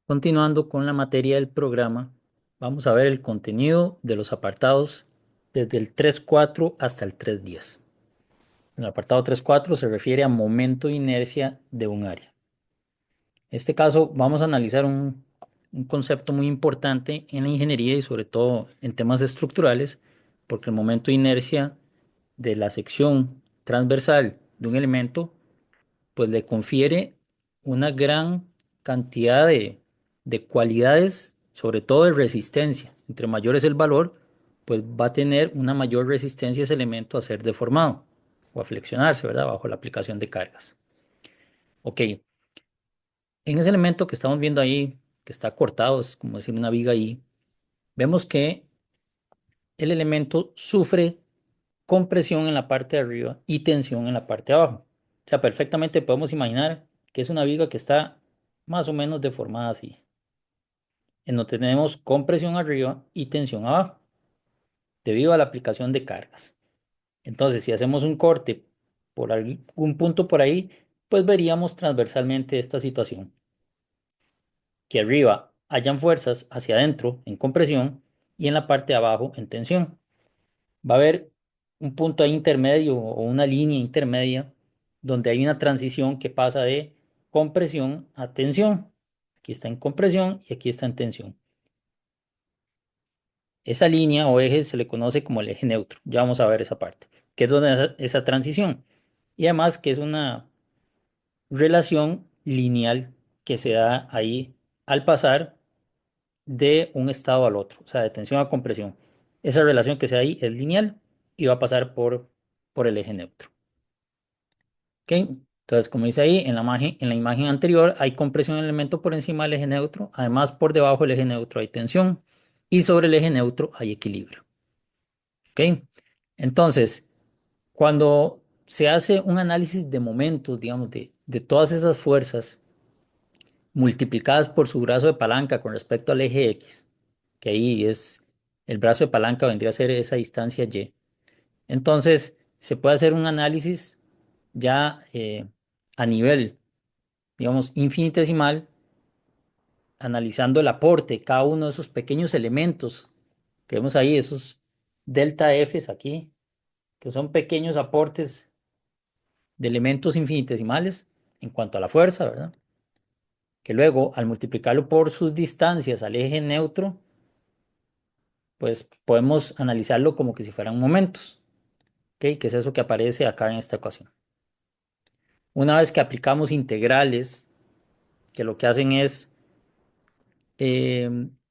Continuando con la materia del programa, vamos a ver el contenido de los apartados desde el 3.4 hasta el 3.10. El apartado 3.4 se refiere a momento de inercia de un área. En este caso, vamos a analizar un concepto muy importante en la ingeniería y sobre todo en temas estructurales, porque el momento de inercia de la sección transversal de un elemento pues le confiere una gran cantidad de cualidades, sobre todo de resistencia. Entre mayor es el valor, pues va a tener una mayor resistencia ese elemento a ser deformado o a flexionarse, ¿verdad? Bajo la aplicación de cargas. Ok, en ese elemento que estamos viendo ahí, que está cortado, es como decir una viga ahí, vemos que el elemento sufre compresión en la parte de arriba y tensión en la parte de abajo. O sea, perfectamente podemos imaginar que es una viga que está más o menos deformada así, en donde tenemos compresión arriba y tensión abajo, debido a la aplicación de cargas. Entonces, si hacemos un corte por algún punto por ahí, pues veríamos transversalmente esta situación, que arriba hayan fuerzas hacia adentro en compresión y en la parte de abajo en tensión. Va a haber un punto ahí intermedio o una línea intermedia donde hay una transición que pasa de compresión a tensión. Aquí está en compresión y aquí está en tensión. Esa línea o eje se le conoce como el eje neutro. Ya vamos a ver esa parte, que es donde esa transición. Y además que es una relación lineal que se da ahí al pasar de un estado al otro, o sea, de tensión a compresión. Esa relación que se da ahí es lineal y va a pasar por el eje neutro. ¿Ok? Entonces, como dice ahí, en la imagen anterior hay compresión del elemento por encima del eje neutro, además por debajo del eje neutro hay tensión y sobre el eje neutro hay equilibrio. ¿Ok? Entonces, cuando se hace un análisis de momentos, digamos, de todas esas fuerzas multiplicadas por su brazo de palanca con respecto al eje X, que ahí es el brazo de palanca vendría a ser esa distancia Y. Entonces, se puede hacer un análisis ya a nivel, digamos, infinitesimal, analizando el aporte de cada uno de esos pequeños elementos que vemos ahí, esos delta Fs aquí, que son pequeños aportes de elementos infinitesimales en cuanto a la fuerza, ¿verdad? Que luego, al multiplicarlo por sus distancias al eje neutro, pues podemos analizarlo como que si fueran momentos, ¿ok? Que es eso que aparece acá en esta ecuación. Una vez que aplicamos integrales, que lo que hacen es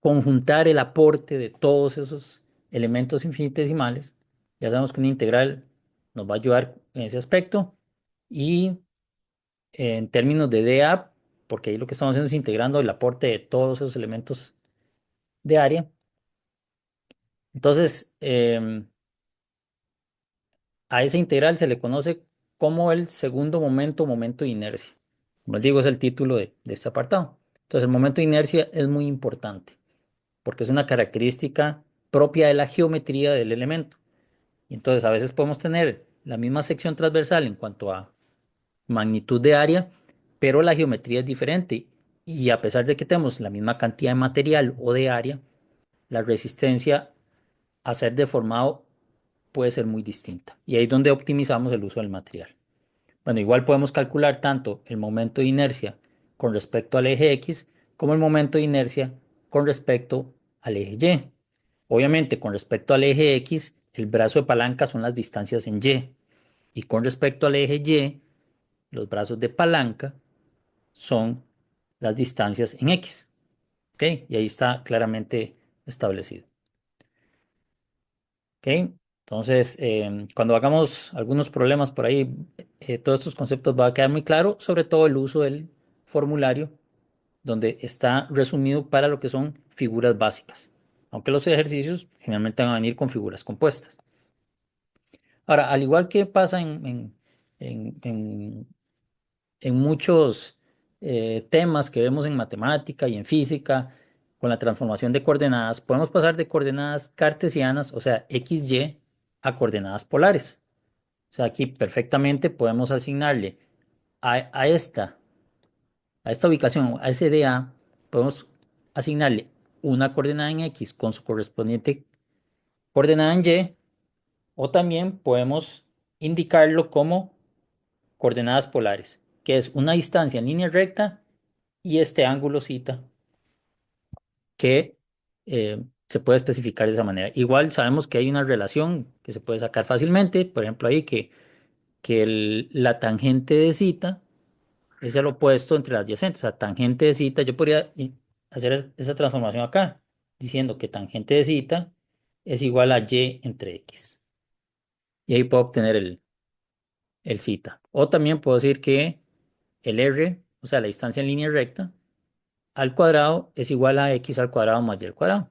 conjuntar el aporte de todos esos elementos infinitesimales, ya sabemos que una integral nos va a ayudar en ese aspecto y en términos de dA, porque ahí lo que estamos haciendo es integrando el aporte de todos esos elementos de área. Entonces, a esa integral se le conoce como el segundo momento, momento de inercia. Como les digo, es el título de este apartado. Entonces, el momento de inercia es muy importante porque es una característica propia de la geometría del elemento. Y entonces, a veces podemos tener la misma sección transversal en cuanto a magnitud de área, pero la geometría es diferente. Y a pesar de que tenemos la misma cantidad de material o de área, la resistencia a ser deformado puede ser muy distinta. Y ahí es donde optimizamos el uso del material. Bueno, igual podemos calcular tanto el momento de inercia con respecto al eje X como el momento de inercia con respecto al eje Y. Obviamente, con respecto al eje X, el brazo de palanca son las distancias en Y. Y con respecto al eje Y, los brazos de palanca son las distancias en X. ¿Ok? Y ahí está claramente establecido. ¿Ok? Entonces, cuando hagamos algunos problemas por ahí, todos estos conceptos van a quedar muy claro, sobre todo el uso del formulario, donde está resumido para lo que son figuras básicas, aunque los ejercicios generalmente van a venir con figuras compuestas. Ahora, al igual que pasa en, en- en muchos temas que vemos en matemática y en física, con la transformación de coordenadas, podemos pasar de coordenadas cartesianas, o sea, x, y, a coordenadas polares. O sea, aquí perfectamente podemos asignarle a esta ubicación, a ese DA, podemos asignarle una coordenada en X con su correspondiente coordenada en Y, o también podemos indicarlo como coordenadas polares, que es una distancia en línea recta y este ángulo θ que se puede especificar de esa manera. Igual sabemos que hay una relación que se puede sacar fácilmente, por ejemplo ahí que la tangente de θ es el opuesto entre las adyacentes. O sea, tangente de θ, yo podría hacer esa transformación acá, diciendo que tangente de θ es igual a y entre x. Y ahí puedo obtener el θ. O también puedo decir que el r, o sea, la distancia en línea recta, al cuadrado es igual a x al cuadrado más y al cuadrado.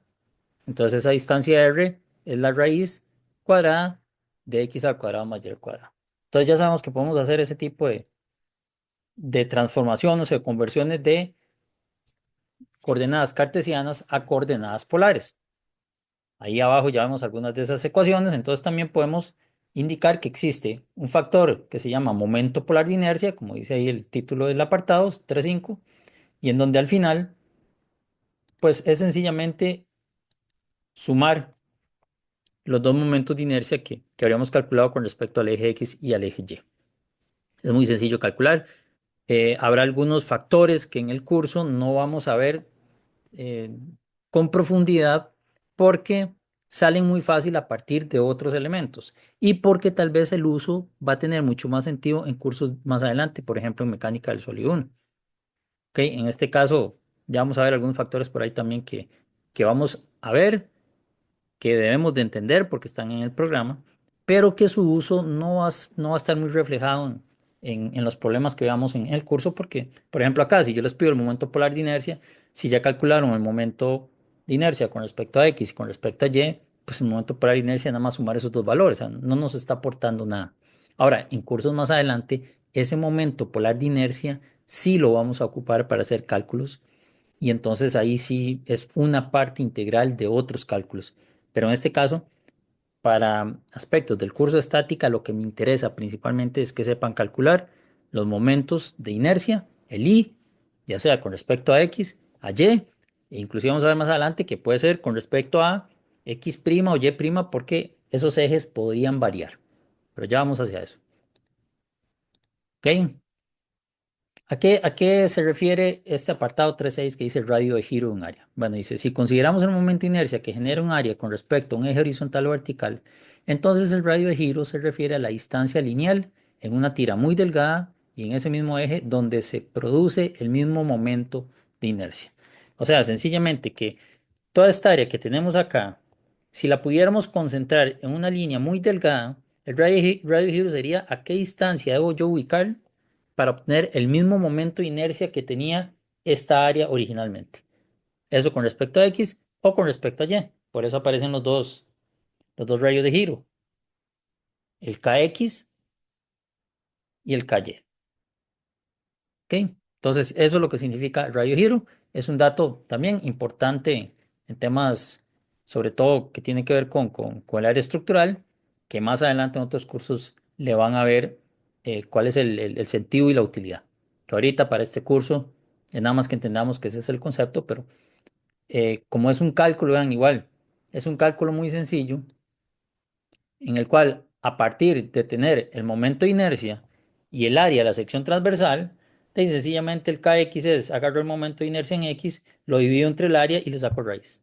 Entonces esa distancia r es la raíz cuadrada de x al cuadrado más y al cuadrado. Entonces ya sabemos que podemos hacer ese tipo de transformaciones o de conversiones de coordenadas cartesianas a coordenadas polares. Ahí abajo ya vemos algunas de esas ecuaciones, entonces también podemos indicar que existe un factor que se llama momento polar de inercia, como dice ahí el título del apartado 3.5, y en donde al final, pues es sencillamente sumar los dos momentos de inercia que habríamos calculado con respecto al eje X y al eje Y. Es muy sencillo calcular. Habrá algunos factores que en el curso no vamos a ver eh, con profundidad porque salen muy fácil a partir de otros elementos y porque tal vez el uso va a tener mucho más sentido en cursos más adelante, por ejemplo en mecánica del sólido 1. Ok, en este caso ya vamos a ver algunos factores por ahí también que vamos a ver, que debemos de entender porque están en el programa, pero que su uso no va a estar muy reflejado en los problemas que veamos en el curso, porque, por ejemplo, acá, si yo les pido el momento polar de inercia, si ya calcularon el momento de inercia con respecto a X y con respecto a Y, pues el momento polar de inercia nada más sumar esos dos valores, o sea, no nos está aportando nada. Ahora, en cursos más adelante, ese momento polar de inercia sí lo vamos a ocupar para hacer cálculos y entonces ahí sí es una parte integral de otros cálculos. Pero en este caso, para aspectos del curso de estática, lo que me interesa principalmente es que sepan calcular los momentos de inercia, el I, ya sea con respecto a X, a Y, e inclusive vamos a ver más adelante que puede ser con respecto a X' o Y', porque esos ejes podrían variar. Pero ya vamos hacia eso. ¿Ok? A qué se refiere este apartado 3.6 que dice radio de giro de un área? Bueno, dice, si consideramos el momento de inercia que genera un área con respecto a un eje horizontal o vertical, entonces el radio de giro se refiere a la distancia lineal en una tira muy delgada y en ese mismo eje donde se produce el mismo momento de inercia. O sea, sencillamente que toda esta área que tenemos acá, si la pudiéramos concentrar en una línea muy delgada, el radio de giro sería a qué distancia debo yo ubicar para obtener el mismo momento de inercia que tenía esta área originalmente. Eso con respecto a X o con respecto a Y. Por eso aparecen los dos radios de giro, el KX y el KY. ¿Ok? Entonces, eso es lo que significa radio giro. Es un dato también importante en temas, sobre todo que tiene que ver con el área estructural, que más adelante en otros cursos le van a ver cuál es el sentido y la utilidad. Que ahorita para este curso es nada más que entendamos que ese es el concepto, pero como es un cálculo, vean, igual, es un cálculo muy sencillo en el cual a partir de tener el momento de inercia y el área de la sección transversal, sencillamente el Kx es agarro el momento de inercia en X, lo divido entre el área y le saco raíz.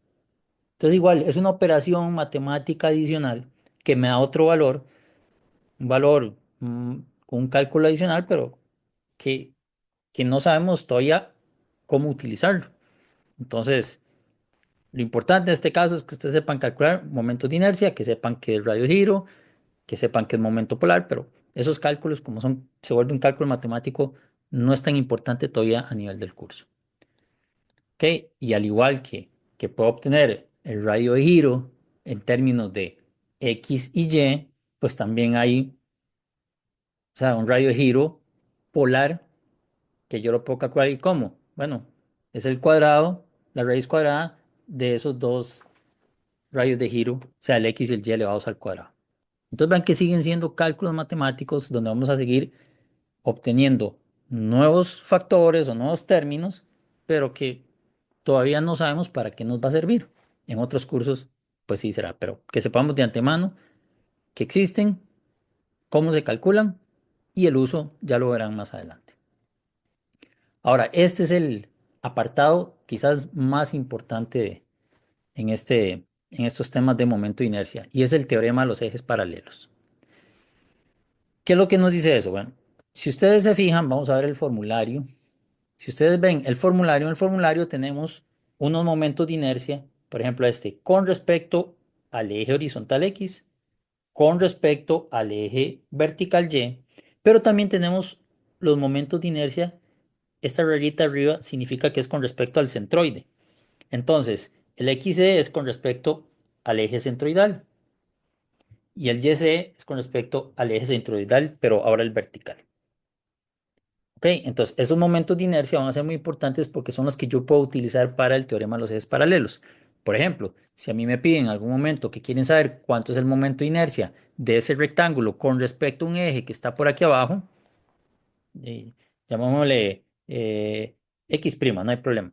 Entonces igual es una operación matemática adicional que me da otro valor, un valor con un cálculo adicional, pero que, que no sabemos todavía cómo utilizarlo. Entonces, lo importante en este caso es que ustedes sepan calcular momentos de inercia, que sepan que el radio giro, que sepan que es momento polar, pero esos cálculos, como son, se vuelve un cálculo matemático, no es tan importante todavía a nivel del curso. ¿Ok? Y al igual que puedo obtener el radio de giro en términos de X y Y, pues también hay, o sea, un radio de giro polar que yo lo puedo calcular. ¿Y cómo? Bueno, es el cuadrado, la raíz cuadrada de esos dos radios de giro, o sea, el X y el Y elevados al cuadrado. Entonces vean que siguen siendo cálculos matemáticos donde vamos a seguir obteniendo nuevos factores o nuevos términos, pero que todavía no sabemos para qué nos va a servir. En otros cursos, pues sí será, pero que sepamos de antemano que existen, cómo se calculan y el uso ya lo verán más adelante. Ahora, este es el apartado quizás más importante en estos temas de momento de inercia y es el teorema de los ejes paralelos. ¿Qué es lo que nos dice eso? Bueno, si ustedes se fijan, vamos a ver el formulario. Si ustedes ven en el formulario tenemos unos momentos de inercia, por ejemplo, con respecto al eje horizontal X, con respecto al eje vertical Y, pero también tenemos los momentos de inercia. Esta rayita arriba significa que es con respecto al centroide. Entonces, el XC es con respecto al eje centroidal y el YC es con respecto al eje centroidal, pero ahora el vertical. ¿Ok? Entonces, esos momentos de inercia van a ser muy importantes porque son los que yo puedo utilizar para el teorema de los ejes paralelos. Por ejemplo, si a mí me piden en algún momento que quieren saber cuánto es el momento de inercia de ese rectángulo con respecto a un eje que está por aquí abajo, llamémosle X', no hay problema.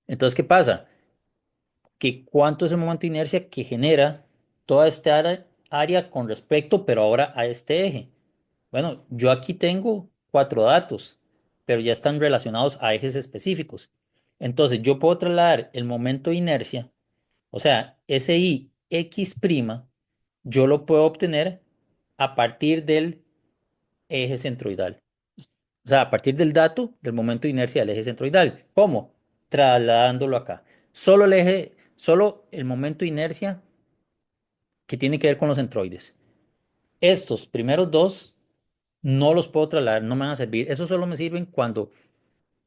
Entonces, ¿qué pasa? Que cuánto es el momento de inercia que genera toda esta área con respecto, pero ahora a este eje. Bueno, yo aquí tengo 4 datos, pero ya están relacionados a ejes específicos. Entonces, yo puedo trasladar el momento de inercia, o sea, ese I X', yo lo puedo obtener a partir del eje centroidal. O sea, a partir del dato del momento de inercia del eje centroidal. ¿Cómo? Trasladándolo acá. Solo el momento de inercia que tiene que ver con los centroides. Estos primeros dos no los puedo trasladar, no me van a servir. Esos solo me sirven cuando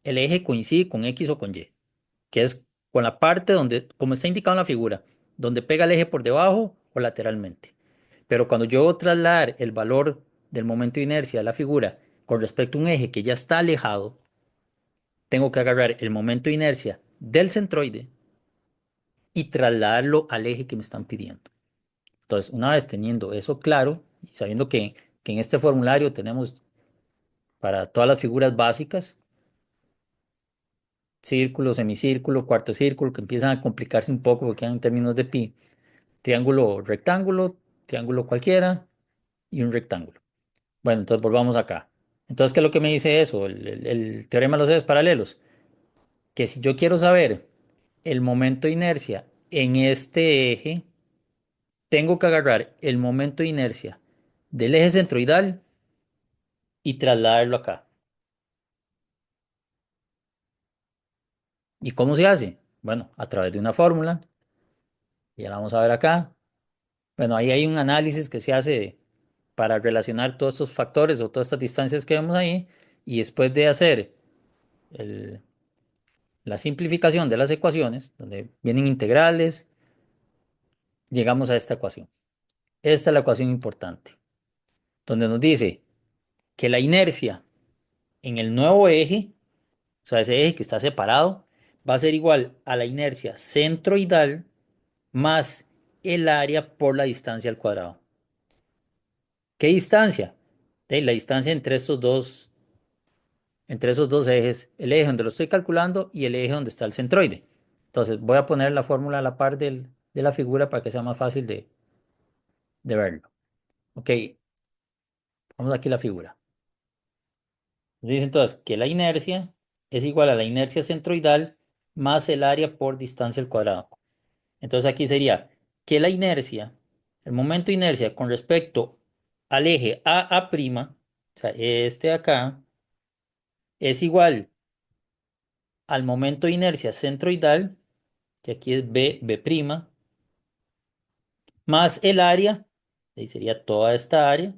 el eje coincide con X o con Y, que es con la parte donde, como está indicado en la figura, donde pega el eje por debajo o lateralmente. Pero cuando yo trasladar el valor del momento de inercia de la figura con respecto a un eje que ya está alejado, tengo que agarrar el momento de inercia del centroide y trasladarlo al eje que me están pidiendo. Entonces, una vez teniendo eso claro y sabiendo que en este formulario tenemos para todas las figuras básicas, círculo, semicírculo, cuarto círculo, que empiezan a complicarse un poco porque quedan en términos de pi, triángulo, rectángulo, triángulo cualquiera y un rectángulo. Bueno, entonces volvamos acá. Entonces, ¿qué es lo que me dice eso? El teorema de los ejes paralelos. Que si yo quiero saber el momento de inercia en este eje, tengo que agarrar el momento de inercia del eje centroidal y trasladarlo acá. ¿Y cómo se hace? Bueno, a través de una fórmula, ya la vamos a ver acá. Bueno, ahí hay un análisis que se hace para relacionar todos estos factores o todas estas distancias que vemos ahí, y después de hacer el- la simplificación de las ecuaciones, donde vienen integrales, llegamos a esta ecuación. Esta es la ecuación importante, donde nos dice que la inercia en el nuevo eje, o sea, ese eje que está separado, va a ser igual a la inercia centroidal más el área por la distancia al cuadrado. ¿Qué distancia? La distancia entre esos dos ejes, el eje donde lo estoy calculando y el eje donde está el centroide. Entonces voy a poner la fórmula a la par de la figura para que sea más fácil de verlo. Ok, vamos aquí a la figura. Dice entonces que la inercia es igual a la inercia centroidal más el área por distancia al cuadrado. Entonces aquí sería que la inercia, el momento de inercia con respecto al eje AA', o sea, este de acá, es igual al momento de inercia centroidal, que aquí es B', más el área, ahí sería toda esta área,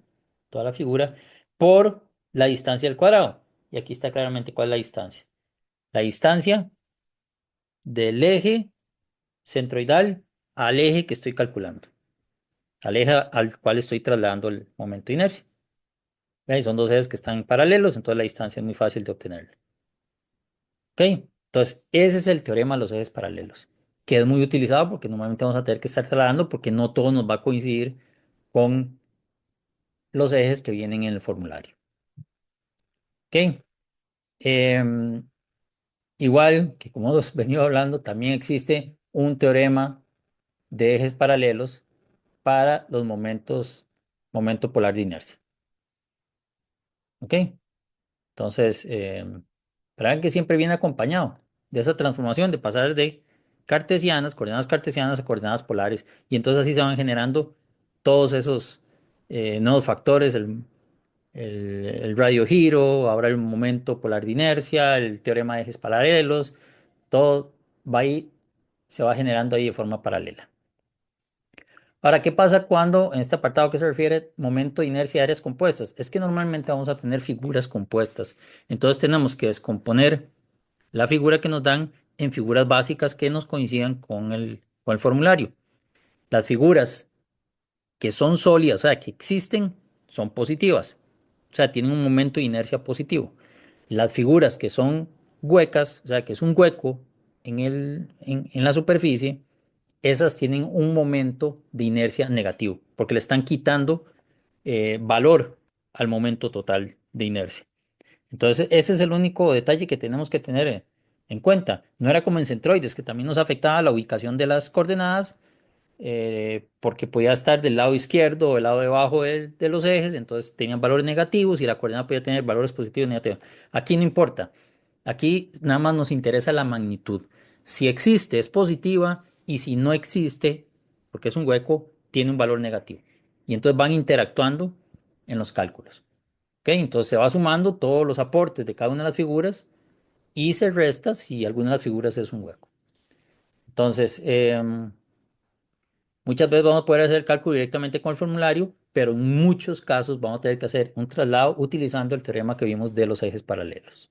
toda la figura, por la distancia al cuadrado. Y aquí está claramente cuál es la distancia. La distancia del eje centroidal al eje que estoy calculando, al eje al cual estoy trasladando el momento de inercia. ¿Veis? Son dos ejes que están paralelos, entonces la distancia es muy fácil de obtenerla. ¿Ok? Entonces, ese es el teorema de los ejes paralelos, que es muy utilizado porque normalmente vamos a tener que estar trasladando porque no todo nos va a coincidir con los ejes que vienen en el formulario. ¿Ok? Em, Igual que como hemos venido hablando, también existe un teorema de ejes paralelos para los momento polar de inercia. ¿Ok? Entonces, verán que siempre viene acompañado de esa transformación de pasar de coordenadas cartesianas a coordenadas polares. Y entonces así se van generando todos esos nuevos factores, el radio giro, ahora el momento polar de inercia, el teorema de ejes paralelos, todo va ahí, se va generando ahí de forma paralela. Ahora, ¿qué pasa cuando en este apartado que se refiere momento, inercia, áreas compuestas? Es que normalmente vamos a tener figuras compuestas. Entonces tenemos que descomponer la figura que nos dan en figuras básicas que nos coincidan con el formulario. Las figuras que son sólidas, o sea, que existen, son positivas. O sea, tienen un momento de inercia positivo. Las figuras que son huecas, o sea, que es un hueco en la superficie, esas tienen un momento de inercia negativo, porque le están quitando valor al momento total de inercia. Entonces, ese es el único detalle que tenemos que tener en cuenta. No era como en centroides, que también nos afectaba la ubicación de las coordenadas, porque podía estar del lado izquierdo o del lado debajo de los ejes, entonces tenían valores negativos y la coordenada podía tener valores positivos y negativos. Aquí no importa. Aquí nada más nos interesa la magnitud. Si existe, es positiva, y si no existe, porque es un hueco, tiene un valor negativo. Y entonces van interactuando en los cálculos. ¿Ok? Entonces se va sumando todos los aportes de cada una de las figuras y se resta si alguna de las figuras es un hueco. Entonces, muchas veces vamos a poder hacer el cálculo directamente con el formulario, pero en muchos casos vamos a tener que hacer un traslado utilizando el teorema que vimos de los ejes paralelos.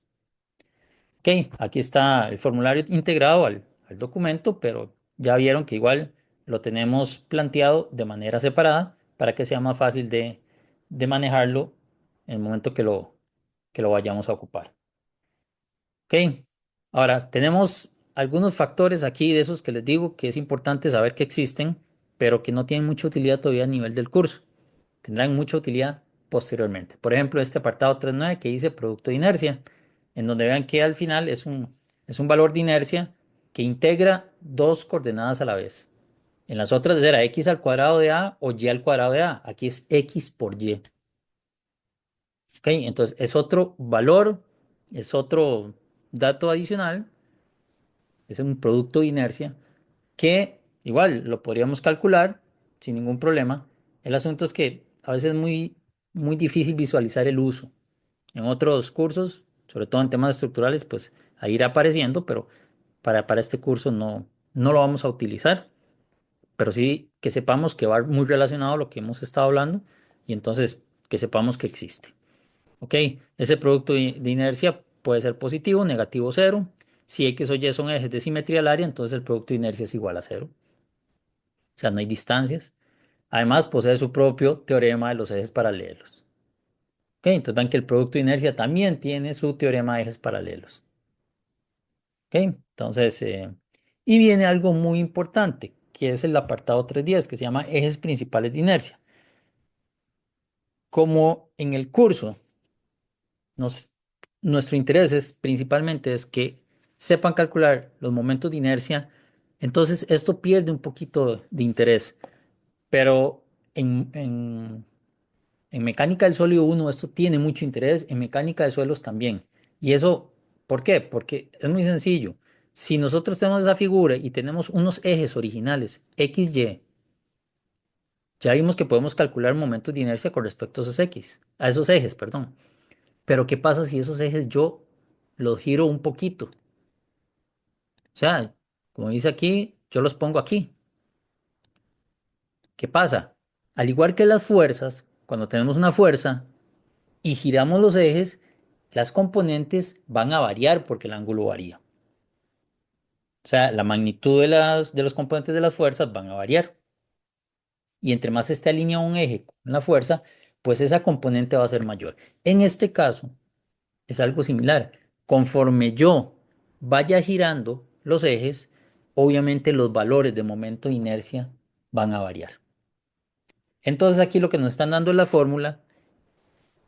Ok, aquí está el formulario integrado al documento, pero ya vieron que igual lo tenemos planteado de manera separada para que sea más fácil de manejarlo en el momento que lo vayamos a ocupar. Ok, ahora tenemos algunos factores aquí de esos que les digo que es importante saber que existen, pero que no tienen mucha utilidad todavía a nivel del curso. Tendrán mucha utilidad posteriormente. Por ejemplo, este apartado 3.9 que dice producto de inercia, en donde vean que al final es un valor de inercia que integra dos coordenadas a la vez. En las otras era x al cuadrado de a o y al cuadrado de a. Aquí es x por y. ¿Ok? Entonces es otro valor, es otro dato adicional, es un producto de inercia que igual lo podríamos calcular sin ningún problema. El asunto es que a veces es muy difícil visualizar el uso. En otros cursos, sobre todo en temas estructurales, pues ahí irá apareciendo, pero para este curso no lo vamos a utilizar, pero sí que sepamos que va muy relacionado a lo que hemos estado hablando y entonces que sepamos que existe. ¿Ok? Ese producto de inercia puede ser positivo, negativo, cero. Si X o Y son ejes de simetría al área, entonces el producto de inercia es igual a cero. O sea, no hay distancias. Además, posee su propio teorema de los ejes paralelos. ¿Ok? Entonces ven que el producto de inercia también tiene su teorema de ejes paralelos. ¿Ok? Entonces, y viene algo muy importante, que es el apartado 3.10, que se llama ejes principales de inercia. Como en el curso, nos, nuestro interés es principalmente es que sepan calcular los momentos de inercia, entonces esto pierde un poquito de interés, pero en mecánica del sólido 1 esto tiene mucho interés, en mecánica de suelos también. Y eso, ¿por qué? Porque es muy sencillo. Si nosotros tenemos esa figura y tenemos unos ejes originales, X, Y, ya vimos que podemos calcular momentos de inercia con respecto a esos X, a esos ejes, perdón. Pero ¿qué pasa si esos ejes yo los giro un poquito? O sea, como dice aquí, yo los pongo aquí. ¿Qué pasa? Al igual que las fuerzas, cuando tenemos una fuerza y giramos los ejes, las componentes van a variar porque el ángulo varía. O sea, la magnitud de los componentes de las fuerzas van a variar. Y entre más esté alineado un eje con la fuerza, pues esa componente va a ser mayor. En este caso, es algo similar. Conforme yo vaya girando los ejes, obviamente los valores de momento de inercia van a variar. Entonces aquí lo que nos están dando es la fórmula,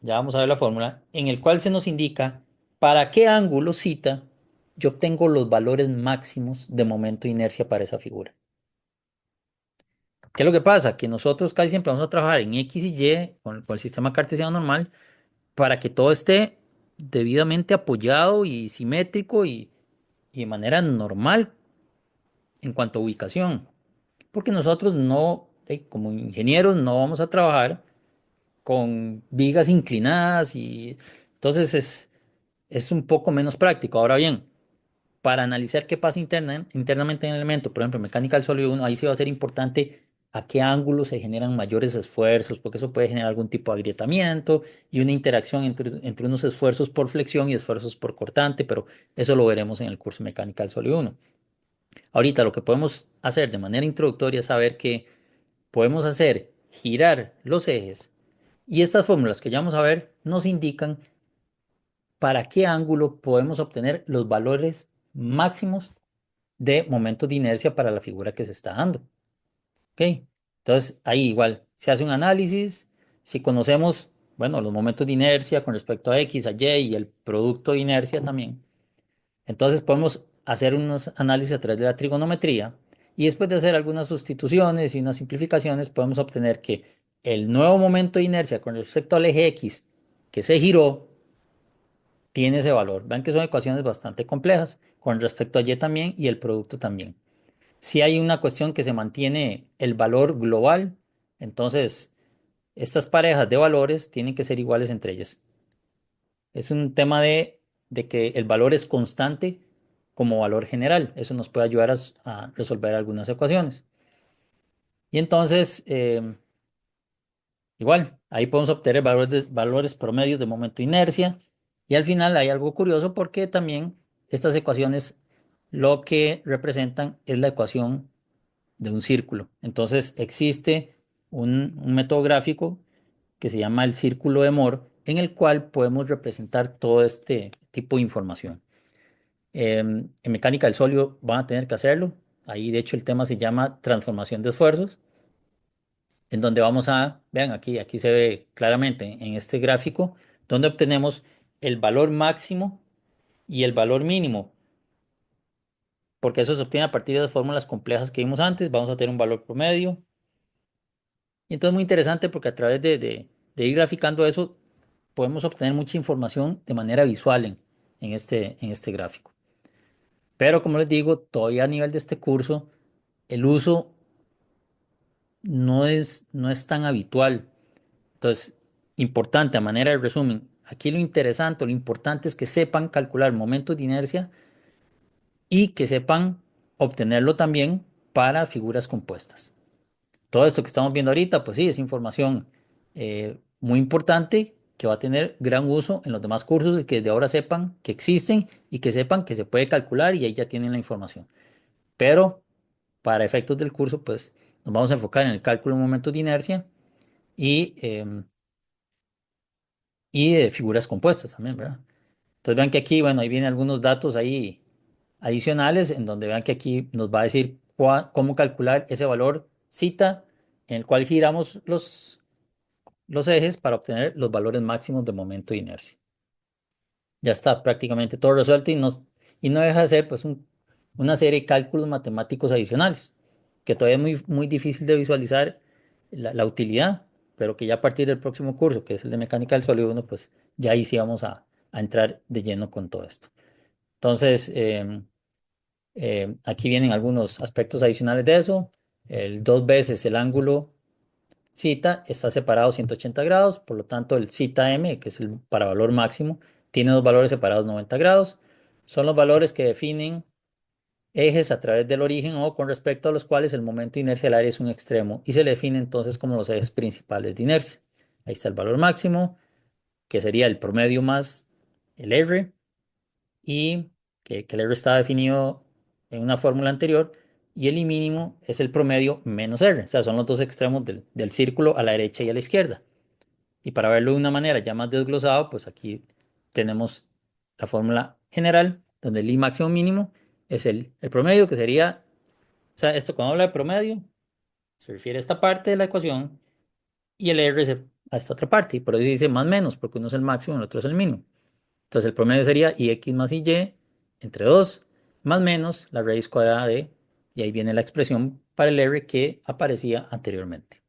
ya vamos a ver la fórmula, en el cual se nos indica para qué ángulo cita yo obtengo los valores máximos de momento de inercia para esa figura. ¿Qué es lo que pasa? Que nosotros casi siempre vamos a trabajar en X y Y con el sistema cartesiano normal para que todo esté debidamente apoyado y simétrico y de manera normal en cuanto a ubicación. Porque nosotros no, como ingenieros, no vamos a trabajar con vigas inclinadas y entonces es un poco menos práctico. Ahora bien, para analizar qué pasa internamente en el elemento, por ejemplo, mecánica del sólido 1, ahí sí va a ser importante a qué ángulo se generan mayores esfuerzos, porque eso puede generar algún tipo de agrietamiento y una interacción entre unos esfuerzos por flexión y esfuerzos por cortante, pero eso lo veremos en el curso de mecánica del sólido 1. Ahorita lo que podemos hacer de manera introductoria es saber que podemos hacer girar los ejes y estas fórmulas que ya vamos a ver nos indican para qué ángulo podemos obtener los valores máximos de momentos de inercia para la figura que se está dando. ¿Ok? Entonces, ahí igual se hace un análisis. Si conocemos, bueno, los momentos de inercia con respecto a X, a Y y el producto de inercia también, entonces podemos hacer unos análisis a través de la trigonometría y después de hacer algunas sustituciones y unas simplificaciones, podemos obtener que el nuevo momento de inercia con respecto al eje X que se giró tiene ese valor. Vean que son ecuaciones bastante complejas con respecto a Y también y el producto también. Si hay una cuestión que se mantiene el valor global, entonces estas parejas de valores tienen que ser iguales entre ellas. Es un tema de que el valor es constante como valor general. Eso nos puede ayudar a resolver algunas ecuaciones. Y entonces, igual, ahí podemos obtener valores promedios de momento de inercia. Y al final hay algo curioso porque también estas ecuaciones lo que representan es la ecuación de un círculo. Entonces existe un método gráfico que se llama el círculo de Moore, en el cual podemos representar todo este tipo de información. En mecánica del sólido van a tener que hacerlo. Ahí de hecho el tema se llama transformación de esfuerzos, en donde vamos a, vean aquí se ve claramente en este gráfico, donde obtenemos el valor máximo y el valor mínimo, porque eso se obtiene a partir de las fórmulas complejas que vimos antes. Vamos a tener un valor promedio. Y entonces es muy interesante porque a través de ir graficando eso, podemos obtener mucha información de manera visual en este gráfico. Pero como les digo, todavía a nivel de este curso, el uso no es tan habitual. Entonces, importante a manera de resumen, aquí lo interesante, lo importante es que sepan calcular momentos de inercia y que sepan obtenerlo también para figuras compuestas. Todo esto que estamos viendo ahorita, pues sí, es información muy importante que va a tener gran uso en los demás cursos y que desde ahora sepan que existen y que sepan que se puede calcular y ahí ya tienen la información. Pero para efectos del curso, pues nos vamos a enfocar en el cálculo de momentos de inercia y de figuras compuestas también, ¿verdad? Entonces vean que aquí, bueno, ahí vienen algunos datos ahí adicionales en donde vean que aquí nos va a decir cómo calcular ese valor cita en el cual giramos los ejes para obtener los valores máximos de momento de inercia. Ya está prácticamente todo resuelto y no deja de ser pues una serie de cálculos matemáticos adicionales, que todavía es muy, muy difícil de visualizar la utilidad, pero que ya a partir del próximo curso, que es el de mecánica del sólido 1, pues ya ahí sí vamos a entrar de lleno con todo esto. Entonces, aquí vienen algunos aspectos adicionales de eso. El dos veces el ángulo cita está separado 180 grados, por lo tanto el cita m, que es el para valor máximo, tiene dos valores separados 90 grados. Son los valores que definen ejes a través del origen o con respecto a los cuales el momento de inercia del área es un extremo y se le define entonces como los ejes principales de inercia. Ahí está el valor máximo, que sería el promedio más el R, y que el R está definido en una fórmula anterior, y el I mínimo es el promedio menos R, o sea, son los dos extremos del círculo a la derecha y a la izquierda. Y para verlo de una manera ya más desglosado, pues aquí tenemos la fórmula general, donde el I máximo mínimo es el promedio, que sería, o sea, esto cuando habla de promedio, se refiere a esta parte de la ecuación, y el R a esta otra parte, y por eso dice más menos, porque uno es el máximo y el otro es el mínimo. Entonces el promedio sería IX más IY entre 2 más menos la raíz cuadrada de, y ahí viene la expresión para el R que aparecía anteriormente.